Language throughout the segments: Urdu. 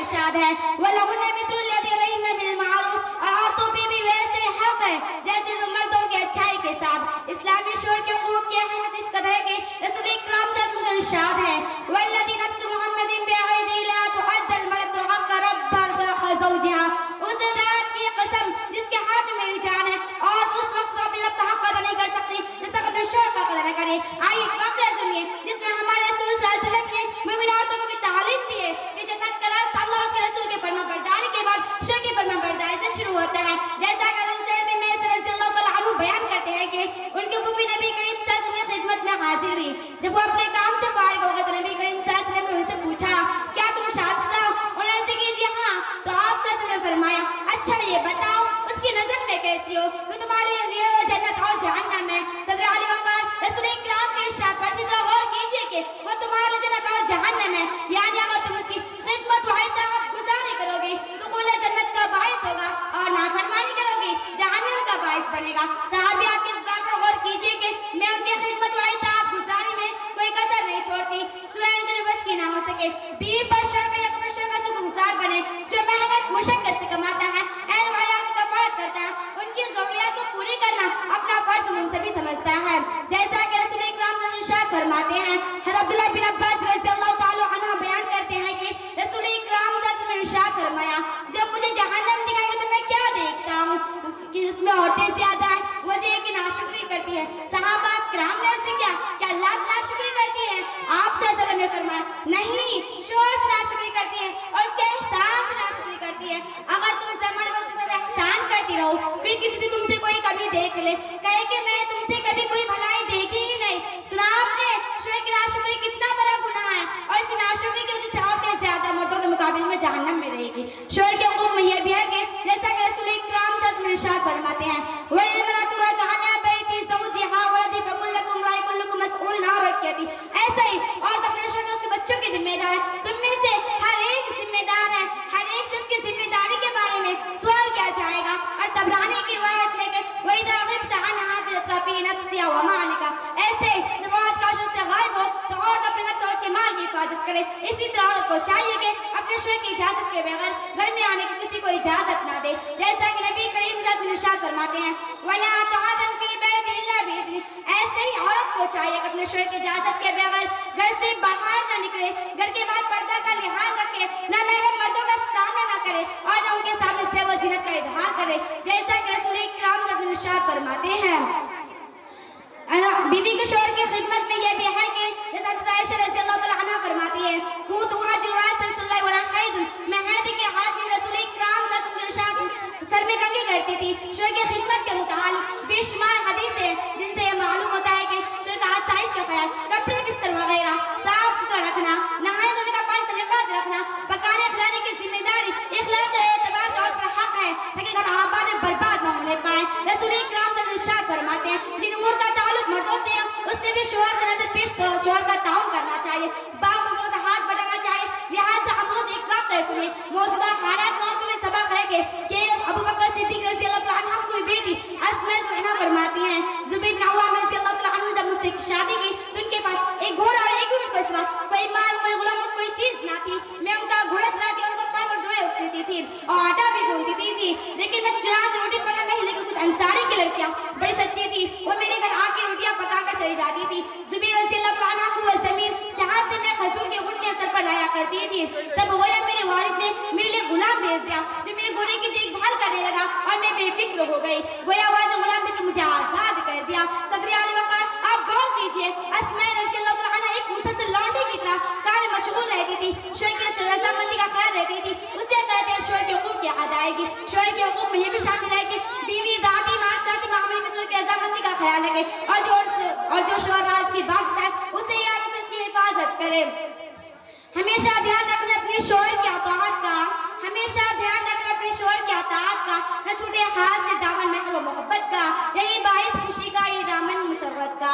ارشاد ہے وَلَهُنَّ مِثْلُ الَّذِي عَلَيْهِنَّ بِالْمَعْرُوفِ، اور عورتوں پہ بھی ویسے حق ہے جیسے مردوں کے اچھائی کے ساتھ۔ اسلامی شعور کے حقوق کی اہمیت اس قدر ہے کہ رسول اکرام صلی اللہ علیہ وسلم کا ارشاد ہے وَالَّذِي نَفْسُ مُحَمَّدٍ بِيَدِهِ لَا تُؤَدَّ الْمَرْأَةُ حَقَّ زَوْجِهَا، اس ذات کی قسم جس کے ہاتھ میں میری جان ہے، اور اس وقت اپنے رب کا حق ادا نہیں کر سکتی جب تک اپنے شوہر کا ادا نہ کرے۔ آئیے ایک واقعہ سنیے جس میں ہمارے رسول صلی اللہ علیہ وسلم نے مومن عورتوں کو بھی تعلیم دی ہے کہ جنت کا راستہ اللہ اس کے رسول کے فرما برداری کے بعد شوہر کی فرما برداری سے شروع ہوتا ہے۔ جیسا کہ حضرت بن میسر رضی اللہ تعالیٰ عنہ بیان کرتے ہیں کہ ان کی پھوپھی نبی کریم صلی اللہ علیہ وسلم کی خدمت میں حاضر ہوئی۔ جب وہ اپنے کام سے فارغ ہو گئے تو نبی کریم صلی اللہ علیہ وسلم نے ان سے پوچھا کیا تم شادی شدہ ہو؟ انہوں نے کہا جی ہاں۔ تو آپ صلی اللہ علیہ وسلم نے فرمایا اچھا یہ بتاؤ اس کی نظر میں کیسی ہو، وہ تمہارے لیے وہ جنت اور جہنم ہے۔ صدر علی وقار رسول اکرام کے ارشاد پر اچھی طرح غور کیجئے کہ وہ تمہارے لیے جنت اور جہنم ہے، یعنی اگر تم اس کی خدمت و اطاعت گزاری کرو گی تو دخول جنت کا باعث ہوگا، اور نافرمانی کرو گی جہنم کا باعث بنے گا۔ صحابیات کی اس بات پر غور کیجئے کہ میں ان کی خدمت و اطاعت گزاری میں کوئی کسر نہیں چھوڑتی سوائے ان کے بس کی نہ ہو سکے۔ بیوی پر شرع یا قبر شرع کا شکر گزار بنے، جو محنت مشقت سے کماتا ہے، اہل حیات کا فرض کرتا ہے، ان کی ضروریات کو پوری کرنا اپنا فرض منصبی سمجھتا ہے۔ جیسا کہ رسول اکرام صلی اللہ علیہ وسلم ارشاد فرماتے ہیں، حضرت عبداللہ بن عباس رضی اللہ تعالیٰ عنہ بیان کرتے ہیں کہ رسول اکرام صلی اللہ علیہ وسلم نے ارشاد فرمایا جب مجھے جہنم دکھائے گا تو میں کیا دیکھتا ہوں کہ اس میں عورتیں زیادہ ہیں، وجہ یہ کہ ناشکری کرتی ہے۔ صحابہ کرام نے اسے کیا اللہ سے ناشکری کرتی ہے؟ آپ صلی اللہ علیہ وسلم نے فرمایا نہیں، شوہر سے ناشکری کرتی ہے اور اس کے احسان سے ناشکری کرتی ہے۔ اگر تم زمانے میں اس کے ساتھ احسان کرتی رہو پھر کسی دن تم سے کوئی کمی دیکھ لے کہے کہ میں تم سے کبھی کوئی بھلائی دیکھی ہی نہیں۔ سنا آپ نے شوہر کی ناشکری کتنا بڑا گناہ ہے، اور اس ناشکری کی وجہ سے عورتیں زیادہ مردوں کے مقابلے میں جہنم میں رہے گی۔ شوہر کے حقوق میں یہ بھی ہے کہ جیسا کہ رسول اکرام صلی اللہ علیہ وسلم ارشاد فرماتے ہیں وَالْمَرْأَةُ رَاعِةٌ عَلَىٰ بَيْتِ زَوْجِهَا وَلَدِهَا فَكُلُّكُمْ رَاعٍ وَكُلُّكُمْ مَسْئُولٌ عَن رَعِيَّتِهِ۔ ایسا ہی عورت اپنے شوہر کے اس کے بچوں کی ذمہ دار ہے، تم میں سے ہر ایک ذمہ دار ہے، ہر ایک سے اس کی ذمہ داری کے بارے میں سوال کیا جائے گا۔ اور طبرانی کی روایت میں کہ وَإِذَا غِبْتَ عَنْهَا حَفِظَتْكَ فِي نَفْسِهَا وَمَالِكَ، ایسے جب عورت کا شوہر سے غائب ہو تو عورت اپنے نفس اور اس کے مال کی حفاظت کرے۔ اسی طرح عورت کو چاہیے کہ اپنے شوہر کی اجازت کے بغیر گھر میں آنے کی کسی کو اجازت نہ دے، جیسا کہ نبی کریم صلی اللہ علیہ وسلم ارشاد فرماتے ہیں وَلَا تَعْذَنْ فِي بَيْتٍ إِلَّا بِإِذْنِهِ، ایسے ہی عورت کو چاہیے کہ اپنے شوہر کی اجازت کے بغیر گھر سے باہر نہ نکلے، گھر کے باہر پردہ کا لحاظ رکھے، نہ محرم مردوں کا سامنا نہ کرے اور نہ ان کے سامنے زیب و زینت کا اظہار کرے، جیسا کہ رسول اکرام صلی اللہ علیہ وسلم ارشاد فرماتے ہیں۔ بیوی کے شوہر کی خدمت میں یہ بھی ہے کہ جیسا حضرت عائشہ رضی اللہ تعالیٰ عنہ فرماتی ہے كنت أهاجر رأسا صلى الله وأنا حائض، میں حیض کے حالت میں رسول اکرام صلی اللہ علیہ وسلم کے ارشاد سر میں کنگھی کرتی تھی۔ شوہر کی خدمت کے متعلق بے شمار حدیث ہے جن سے یہ معلوم ہوتا ہے کہ شوہر کا آسائش کا خیال، کپڑے بستر وغیرہ صاف ستھرا رکھنا، نہانے دھونے کا پانی سلیقہ سے رکھنا، پکانے کھلانے کی ذمہ داری اخلاق کے اعتبار سے عورت کا حق ہے تاکہ گھر آباد برباد نہ ہونے پائے۔ رسول اکرام صلی اللہ علیہ وسلم ارشاد فرماتے ہیں جن امور کا تعلق مردوں سے ہے اس میں بھی شوہر کا نظر پیش شوہر کا تعاون کرنا چاہیے، باوضوط ہاتھ بڑھانا چاہیے۔ لہٰذا افروز ایک واقعہ سنیے، موجودہ حالات میں عورتوں نے سبق ہے کہ ابو بکر صدیق رضی اللہ تعالیٰ عنہ کی بیٹی اسماء عنہ فرماتی ہیں زبیر بن عوام رضی اللہ تعالیٰ عنہ جب مجھ سے شادی کی تو ان کے پاس ایک گھوڑا اور ایک اونٹ کو سوا کوئی مال کوئی غلام اور کوئی چیز نہ تھی۔ میں ان کا گھوڑا چلاتی اور ان کو پانی اور ڈوئے اٹھتی تھی اور آٹا بھی گھونتی تھی، لیکن میں چنانچہ روٹی پکانا نہیں، لیکن کچھ انصاری کی لڑکیاں بڑی سچی تھی، وہ میرے گھر آ کے روٹیاں پکا کر چلی جاتی تھی۔ زبیر رضی اللہ تعالیٰ عنہ کو وہ زمین جہاں سے میں کھجور کے گھٹنے سر پر لایا کرتی تھی، تب گویا میرے والد نے میرے لیے غلام بھیج دیا جو میرے گھوڑے کی دیکھ بھال کرنے لگا اور میں بے فکر ہو گئی، گویا والد نے غلام بھیج مجھے آزاد کر دیا۔ صدر اعلی وقار آپ غور کیجئے، اسماء رضی اللہ تعالیٰ عنہ ایک مسلسل لونڈی کی طرح کام میں مشغول رہتی تھی، شوہر کی رضامندی کا خیال رہتی تھی، اسے کہتے ہیں شوہر کے حقوق کی ادائیگی۔ شوہر کے حقوق میں یہ بھی شامل ہے کہ بیوی ذاتی معاشرتی معاملے میں شوہر کی رضامندی کا خیال رکھے اور جو شوہر راز کی بات ہے اسے یاد رکھے، اس کی حفاظت کرے۔ ہمیشہ دھیان رکھنا اپنے شوہر کی اطاعت کا، ہمیشہ دھیان رکھنا اپنے شوہر کی اطاعت کا، نہ چھوٹے ہاتھ سے دامن محل و محبت کا، یہی باعث خوشی کا، یہ دامن مسرت کا۔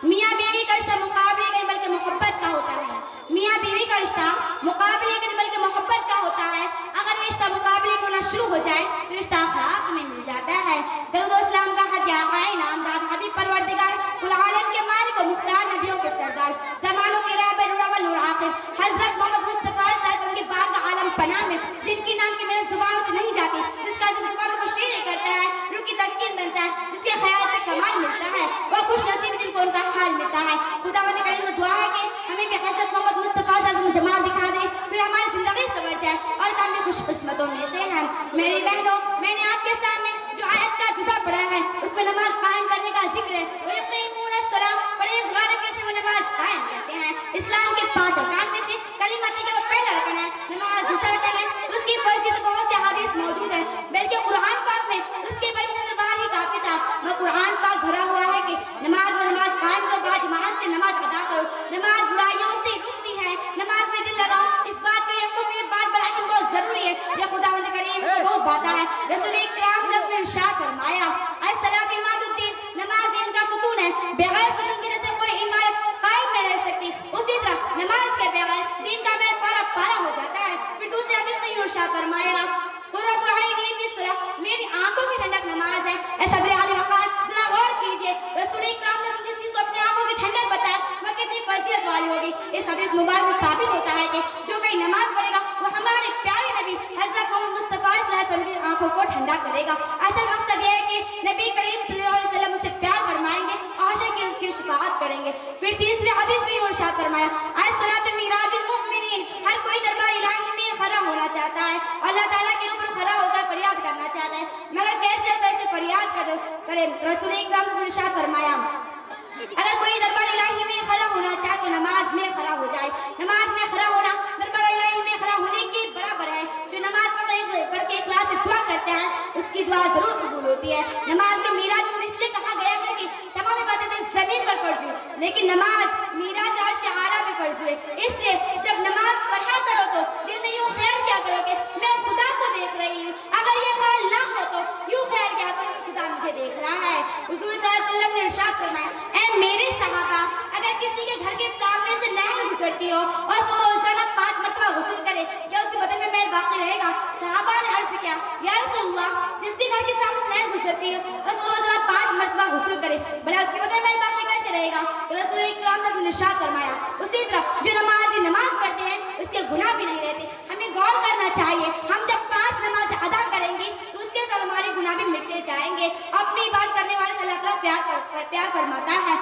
میاں بیوی کا رشتہ مقابلے کا بلکہ محبت کا ہوتا ہے، میاں بیوی کا رشتہ مقابلے کا بلکہ محبت کا ہوتا ہے۔ اگر یہ رشتہ مقابلے میں ہونا شروع ہو جائے تو رشتہ اخلاق میں مل جاتا ہے۔ درود و اسلام کا ہدیہ آئے نامدار حبیب پروردگار کل عالم کے مالک و مختار نبیوں کے سردار زمانوں کے رہبر نور اول نور آخر حضرت محمد مصطفیٰ صلی اللہ علیہ وسلم کی بارگاہ عالم پناہ میں وہ خوش نصیب جن کو ان کا حال ملتا ہے. خداوند کریم سے دعا ہے کہ ہمیں بھی حضرت محمد مصطفیٰ صلی اللہ علیہ وسلم جمال دکھا دے, پھر ہماری زندگی سنور جائے اور ہم بھی خوش قسمتوں میں سے ہیں. میری بہنوں, میں نے آپ کے سامنے جو آیت کا جزا پڑھا ہے اس میں نماز قائم کرنے کا ذکر ہے. وَيُقِيمُونَ الصَّلَاةَ, پرہیزگار وہ نماز قائم کرتے ہیں. اسلام کے 5 ارکان میں سے کلمت کا وہ پہلا رکن ہے. نماز دوسرا رکن ہے. اس کی فضیلت بہت سے حدیث موجود ہیں, بلکہ قرآن پاک میں اس کے بڑے چند بار ہی کافی تھا. وہ قرآن پاک بھرا ہوا ہے کہ نماز قائم کرو, با جماعت سے نماز ادا کرو. نماز برائیوں سے روکتی ہے, نماز میں دل لگاؤ. اس بات کا یہ بات بڑا اہم بہت ضروری ہے. یہ خداوند کریم کو بہت بھاتا ہے. رسول اکرام نے ارشاد فرمایا, الصلاۃ عماد الدین, نماز دین کا ستون ہے. بغیر ستون کے جیسے کوئی عمارت قائم نہ رہ سکتی, اسی طرح نماز کے بغیر دین کا محل پارا ہو جاتا ہے. پھر دوسرے حدیث میں ارشاد فرمایا, قرۃ عینی فی الصلاۃ, میری آنکھوں کی ٹھنڈک نماز ہے. اے صدر علی وقار, ذرا غور کیجئے, رسول اکرام نے جس چیز کو اپنی آنکھوں کی ٹھنڈک بتایا وہ کتنی فضیلت والی ہوگی. اس حدیث مبارک سے ثابت ہوتا ہے کہ جو کوئی نماز پڑھے گا وہ ہمارے پیارے نبی حضرت محمد مصطفیٰ صلی اللہ علیہ وسلم کی آنکھوں کو ٹھنڈا کرے گا. اصل مقصد یہ ہے کہ نبی کریم صلی اللہ علیہ وسلم اسے پیار فرمائیں گے اور عاشق اس کی شفاعت کریں گے. پھر تیسرے حدیث میں یہ ارشاد فرمایا, الصلاۃ معراج المؤمنین, ہر کوئی دربار الہی میں کھڑا ہونا چاہتا ہے, اللہ تعالیٰ کے روبرو کھڑا ہو کر فریاد کرنا چاہتا ہے, مگر کیسے فریاد کرے. رسول اکرام نے ارشاد فرمایا, اگر کوئی دربار الہی میں کھڑا ہونا چاہے تو نماز میں کھڑا ہو جائے. نماز میں کھڑا ہونا دربار الہی میں کھڑا ہونے کے برابر ہے. جو نماز پڑھ کے اخلاص سے دعا کرتا ہے اس کی دعا ضرور قبول ہوتی ہے. نماز کو معراج میں اس لیے کہا گیا ہے کہ تمام عبادتیں زمین پر فرض ہوئی, لیکن نماز معراج عرش اعلیٰ پہ فرض ہوئے. اس لیے جب نماز پڑھا کرو تو دل میں یوں خیال کیا کرو کہ میں خدا کو دیکھ رہی ہوں. اگر یہ خیال نہ ہو تو یوں خیال کیا کرو کہ خدا مجھے دیکھ رہا ہے. حضور صلی اللہ علیہ وسلم نے ارشاد فرمایا, اے میرے صحابہ, اگر کسی کے گھر کے سامنے سے نہر گزرتی ہو اور اس کو روزانہ 5 مرتبہ غسل کرے, کیا اس کے بدن میں میل باقی رہے گا؟ صحابہ نے عرض کیا, یا رسول اللہ, جس کے گھر کے سامنے سے نہر گزرتی ہے اس کو روزانہ 5 مرتبہ غسل کرے, بھلا اس کے بدن میں میل باقی کیسے رہے گا؟ رسول اکرام نے ارشاد فرمایا, اسی طرح جو نماز پڑھتے ہیں اس کے گناہ بھی نہیں رہتے. ہمیں غور کرنا چاہیے, ہم جب 5 نماز ادا کریں گے تو اس کے ساتھ ہمارے گناہ بھی مٹتے جائیں گے. اپنی بات کرنے والے سے اللہ تعالیٰ پیار فرماتا ہے.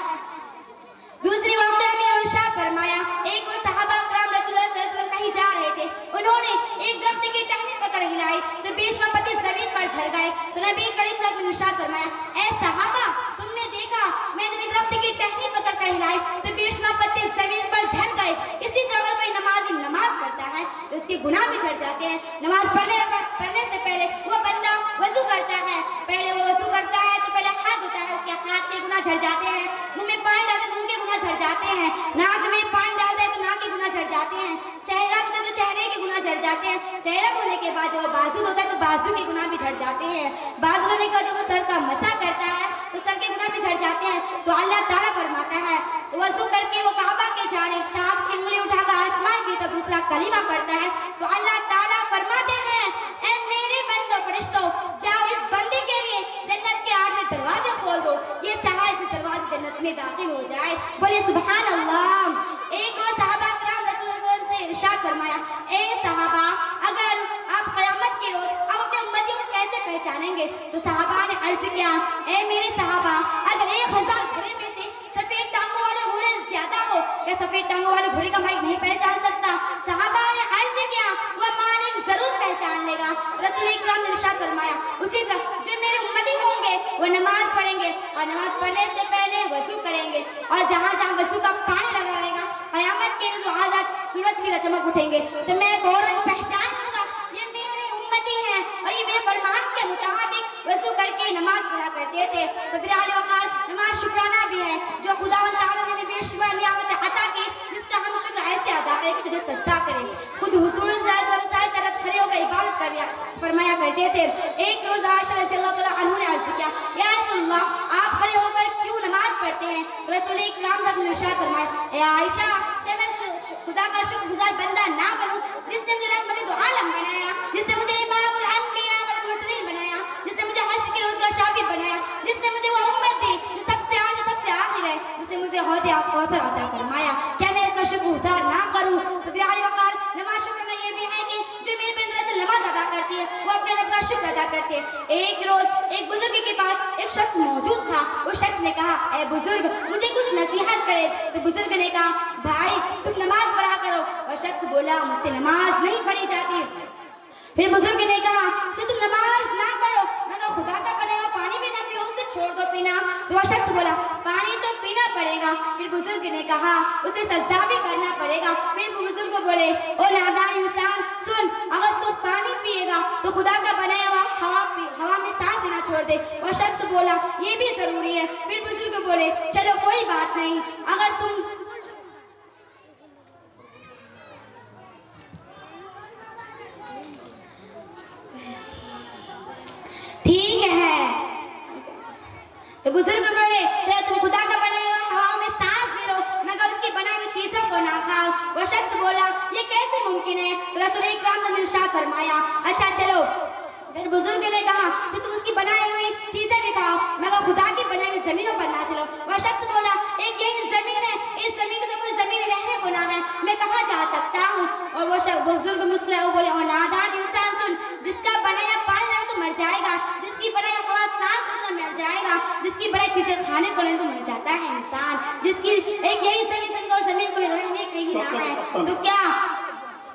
دوسری وقت میں ارشاد فرمایا, ایک وہ صحابہ کرام رسول اللہ صلی اللہ علیہ وسلم کہیں جا رہے تھے, انہوں نے ایک درخت کی ٹہنی پکڑ ہلائی تو بیشمہ پتے زمین پر جھڑ گئے. تو نبی کریم صلی اللہ علیہ وسلم نے ارشاد فرمایا, اے صحابہ, تم نے دیکھا میں نے درخت کی ٹہنی پکڑ کر ہلائی تو بیشمہ پتے زمین پر جھڑ گئے. اسی طرح اگر کوئی نماز پڑھتا ہے تو اس کے گناہ بھی جھڑ جاتے ہیں. نماز پڑھنے سے پہلے وہ بندہ وضو کرتا ہے, پہلے وہ وضو کرتا ہے تو پہلے ہاتھ دھوتا ہے, اس کے ہاتھ کے گناہ جھڑ جاتے ہیں. منہ میں پانی ڈالتے تو منہ کے گناہ جھڑ جاتے ہیں, ناک میں پانی ڈالتے ہیں تو ناک کے گناہ جھڑ جاتے ہیں, چہرہ دھوتے تو چہرے کے گناہ جھڑ جاتے ہیں, چہرہ دھونے کے بعد جب وہ بازو دھوتا ہے تو بازو کے گناہ بھی جھڑ جاتے ہیں, بازو دھونے کے بعد جب وہ سر کا مسح کرتا ہے تو سر کے گناہ بھی جھڑ جاتے ہیں. تو اللہ تعالیٰ فرماتا ہے, وضو کر کے وہ کعبہ کے جانب چاند کی انگلی اٹھا کر آسمان کی طرف دوسرا کلمہ پڑھتا ہے تو اللہ تعالیٰ فرماتے ہیں, اے میرے بندو فرشتوں, جاؤ اس بندے کے لیے جنت کے 8 دروازے کھول دو, یہ چاہے جس دروازے جنت میں داخل ہو جائے. بولے سبحان اللہ. ایک روز صحابہ کرام رسول اللہ صلی اللہ علیہ وسلم سے ارشاد فرمایا, اے صحابہ, اگر آپ قیامت کے روز آپ اپنے امتیوں کو کیسے پہچانیں گے؟ تو صحابہ نے عرض کیا, اے میرے صحابہ, اگر 1000 گھوڑے میں سے سفید ٹانگوں والے گھوڑے زیادہ ہو, کیا سفید ٹانگوں والے گھوڑے کا مالک نہیں پہچان سکتا؟ صحابہ نے عرض کیا, وہ مالک ضرور پہچان لے گا. رسول اکرام نے ارشاد فرمایا, اسی طرح جو میرے امتی ہوں گے وہ نماز پڑھیں گے اور نماز پڑھنے سے پہلے وضو کریں گے, اور جہاں جہاں وضو کا پانی لگا رہے گا قیامت کے روز آزاد سورج کی چمک اٹھیں گے تو میں فوراً پہچان لوں گا یہ میرے امتی ہیں اور یہ میرے فرمان کے مطابق وضو کر کے نماز پڑھا کرتے تھے. صدر اعلی وقار, نماز شکرانہ بھی ہے جو خداوند تعالیٰ نے بے شمار نعمت عطا کی, جس کا ہم شکر ایسے ادا کریں کہ تجھے سجدہ کریں. خود حضور صلی اللہ علیہ وسلم ساتھ کھڑے ہو کر عبادت فرمایا کرتے تھے. ایک روز عائشہ رضی اللہ تعالیٰ عنہ نے عرض کیا, یا رسول اللہ, آپ کھڑے ہو کر کیوں نماز پڑھتے ہیں؟ رسول اکرام صاحب نے ارشاد فرمایا, اے عائشہ, کہ میں خدا کا شکر گزار بندہ نہ بنوں جس نے مجھے رحمت دو عالم بنایا, جس نے مجھے امام الانبیاء والمرسلین بنایا, جس نے مجھے حشر کے روز کا شافی بنایا, جس نے مجھے وہ امت دی جو سب سے آج سب سے آخر ہے, جس نے مجھے حوض کوثر عطا فرمایا, کیا میں اس کا شکر گزار نہ کروں؟ صدر اعلی وقار, نماز شکر میں یہ بھی ہے کہ جو میرے بندے سے نماز ادا کرتی ہے وہ اپنے رب کا شکر ادا کرتے ہیں۔ ایک روز ایک بزرگ کے پاس ایک شخص موجود تھا۔ اس شخص نے کہا اے بزرگ مجھے کچھ نصیحت کرے۔ تو بزرگ نے کہا بھائی تم نماز پڑھا کرو۔ اور شخص بولا مجھ سے نماز نہیں پڑھی جاتی۔ پھر بزرگ نے کہا جو تم نماز نہ پڑھو مگر خدا کا بنے گا پانی بھی نہ پیو اسے چھوڑ دو پینا۔ تو وہ شخص بولا پانی تو پینا پڑے گا۔ پھر بزرگ نے کہا اسے سجدہ بھی کرنا پڑے گا۔ پھر بزرگ بولے او نادان انسان سن اگر تو پانی پیے گا تو خدا کا بنایا ہوا ہوا میں سانس لینا چھوڑ دے۔ وہ شخص بولا یہ بھی ضروری ہے۔ پھر بزرگ بولے چلو کوئی بات نہیں اگر تم ٹھیک ہے۔ تو بزرگ بولے چلے تم خدا کا بنایا ہوا ہوا میں سانس بھی لو مگر اس کی بنائی ہوئی چیزوں کو نہ کھاؤ۔ وہ شخص بولا یہ کیسے ممکن ہے؟ تو رسول اکرام نے ارشاد فرمایا اچھا چلو۔ پھر بزرگ نے کہا کہ تم اس کی بنائی ہوئی چیزیں بھی کھاؤ مگر خدا کی بنائی ہوئی زمینوں پر نہ چلو۔ وہ شخص بولا ایک یہی زمین ہے اس زمین سے کوئی زمین رہنے کو نہ ہے میں کہاں جا سکتا ہوں؟ اور وہ بزرگ مسکرائے بولے اور نادان انسان سن جس کا بنایا پانی نہ تو مر جائے گا، جس کی بنائی ہوا سانس نہ تو مر جائے گا، جس کی بنائی چیزیں کھانے کو نہیں تو مر جاتا ہے انسان، جس کی ایک یہی زمین اور زمین کوئی رہنے کے ہی نہ ہے تو کیا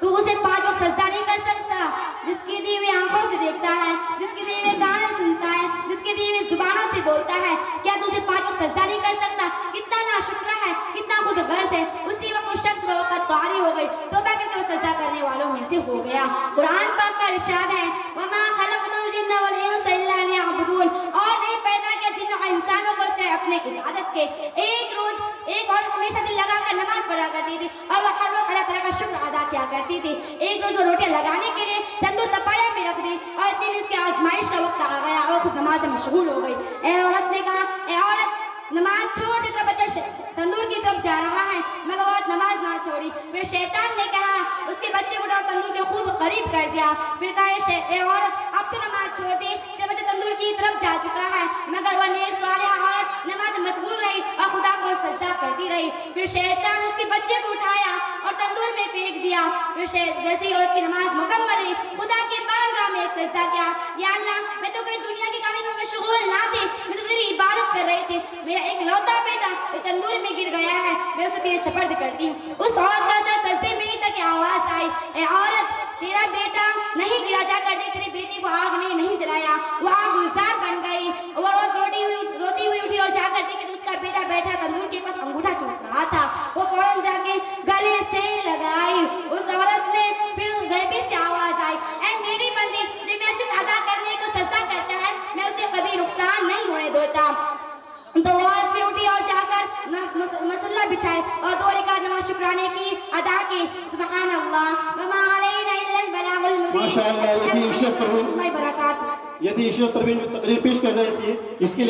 تو اسے 5 وقت سجدہ نہیں کر سکتا؟ جس کی دی ہوئی آنکھوں سے دیکھتا ہے، جس کی دی ہوئی کانوں سے سنتا ہے، جس کی دی ہوئی زبانوں سے بولتا ہے، کیا تو اسے 5 وقت سجدہ نہیں کر سکتا؟ کتنا ناشکرا ہے، کتنا خود غرض ہے۔ اسی وقت اس شخص وقت طاری ہو گئی، توبہ کر کے وہ سجدہ کرنے والوں میں سے ہو گیا۔ قرآن پاک کا ارشاد ہے وَمَا خَلَقْتُ الْجِنَّ وَالْإِنسَ إِلَّا لِيَعْبُدُونَ اور نہیں پیدا کیا جن اور انسانوں کو سے اپنے عبادت کے۔ ایک روز ایک عورت ہمیشہ دل لگا کر نماز پڑھا کرتی تھی اور وہ ہر وقت اللہ تعالیٰ کا شکر ادا کیا کرتی تھی۔ ایک روز وہ روٹیاں لگانے کے لیے تندور تپایا میں رکھ دی اور اتنے میں اس کی آزمائش کا وقت آ گیا اور وہ خود نماز میں مشغول ہو گئی۔ اے عورت نے کہا اے عورت نماز چھوڑ دے تیرا بچہ تندور کی طرف جا رہا ہے مگر عورت نماز نہ چھوڑی۔ پھر شیطان نے کہا اس کے بچے کو اٹھا تندور کے خوب قریب کر دیا۔ پھر کہا اے عورت اب تو نماز چھوڑ دے تیرا بچہ تندور کی طرف جا چکا ہے مگر وہ نیک صالحہ عورت نماز میں مشغول رہی اور خدا کو سجدہ کرتی رہی۔ پھر شیطان اس کے بچے کو اٹھایا اور تندور میں پھینک دیا۔ پھر جیسے ہی عورت کی نماز مکمل ہوئی خدا کی بارگاہ میں ایک سجدہ کیا یا اللہ میں تو کوئی دنیا کی کاموں میں مشغول نہ تھی، میں تو تیری عبادت کر رہی تھی، میرا ایک لوتا بیٹا جو تندور میں گر گیا ہے میں اسے تیرے سپرد کرتی ہوں۔ اس عورت کا سر سجدے میں ہی تھا کہ آواز آئی اے عورت تیرا بیٹا نہیں گرا، جا کر دیکھ تیری بیٹی کو آگ نے نہیں جلایا، وہ آگ گلزار بن گئی۔ وہ عورت روتی ہوئی اٹھی اور جا کر دیکھی تو اس کا بیٹا بیٹھا تندور کے پاس انگوٹھا چوس رہا تھا۔ وہ فوراً جا کے گلے سے لگائی۔ اس عورت نے پھر غیبی سے آواز آئی اے میری بندی جو میرا شکر ادا کرنے کو سجدہ کرتا ہے میں اسے کبھی نقصان نہیں ہونے دیتا۔ تو وہ پھر اٹھی اور جا کر مصلی بچھائے اور 2 رکعت نماز شکرانے کی ادا کی۔ سبحان اللہ وما علینا الا البلاغ المبین۔ ماشاء اللہ یہ تھی عشرت پروین جو تقریر پیش کر رہی تھی، اس کے لیے